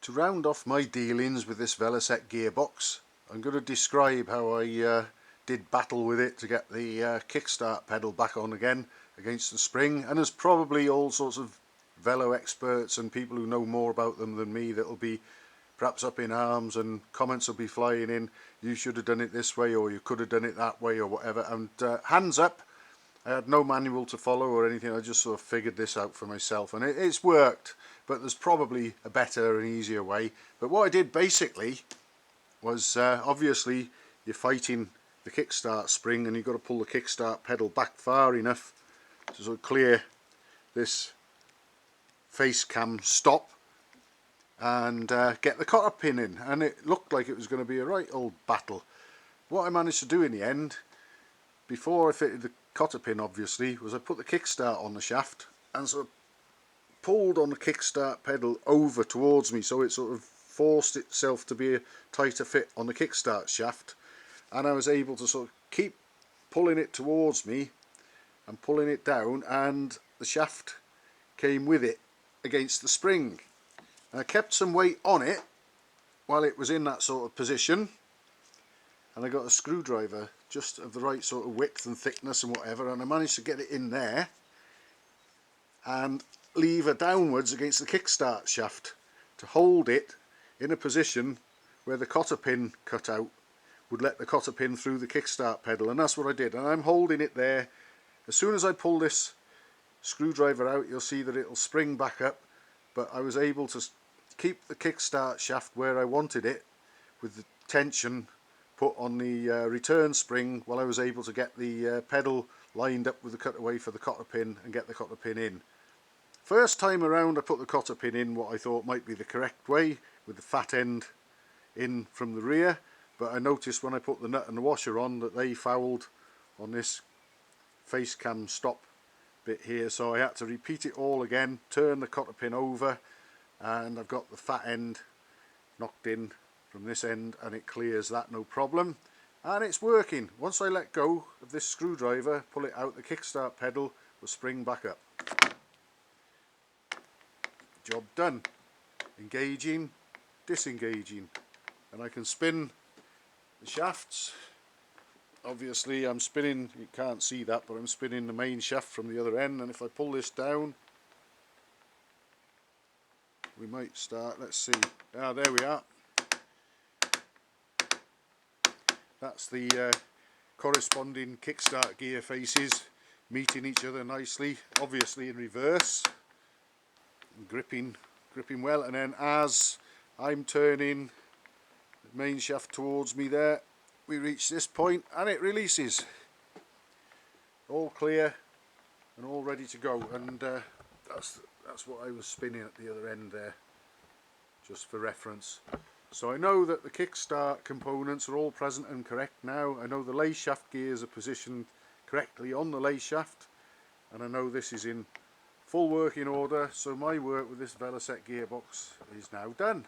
To round off my dealings with this Velocette gearbox, I'm going to describe how I did battle with it to get the kickstart pedal back on again against the spring. And there's probably all sorts of velo experts and people who know more about them than me that'll be perhaps up in arms, and comments will be flying in, you should have done it this way, or you could have done it that way, or whatever. And hands up, I had no manual to follow or anything. I just sort of figured this out for myself, and it's worked, but there's probably a better and easier way. But what I did basically was, obviously you're fighting the kickstart spring, and you've got to pull the kickstart pedal back far enough to sort of clear this face cam stop and get the cotter pin in. And it looked like it was going to be a right old battle. What I managed to do in the end, before I fitted the cotter pin obviously, was I put the kickstart on the shaft and sort of pulled on the kickstart pedal over towards me, so it sort of forced itself to be a tighter fit on the kickstart shaft, and I was able to sort of keep pulling it towards me and pulling it down, and the shaft came with it against the spring. And I kept some weight on it while it was in that sort of position, and I got a screwdriver just of the right sort of width and thickness and whatever, and I managed to get it in there and lever downwards against the kickstart shaft to hold it in a position where the cotter pin cut out would let the cotter pin through the kickstart pedal. And that's what I did, and I'm holding it there. As soon as I pull this screwdriver out, you'll see that it'll spring back up, but I was able to keep the kickstart shaft where I wanted it with the tension put on the return spring, while I was able to get the pedal lined up with the cutaway for the cotter pin and get the cotter pin in. First time around I put the cotter pin in what I thought might be the correct way, with the fat end in from the rear, but I noticed when I put the nut and the washer on that they fouled on this face cam stop bit here, so I had to repeat it all again, turn the cotter pin over, and I've got the fat end knocked in from this end, and it clears that no problem, and it's working. Once I let go of this screwdriver, pull it out, the kickstart pedal will spring back up. Job done. Engaging, disengaging, and I can spin the shafts. Obviously I'm spinning, you can't see that, but I'm spinning the main shaft from the other end, and if I pull this down, we might start, let's see, there we are. That's the corresponding kickstart gear faces meeting each other nicely, obviously in reverse, and gripping well, and then as I'm turning the main shaft towards me there, we reach this point and it releases. All clear and all ready to go, and that's what I was spinning at the other end there, just for reference. So I know that the kickstart components are all present and correct now. I know the lay shaft gears are positioned correctly on the lay shaft, and I know this is in full working order, so my work with this Velocette gearbox is now done.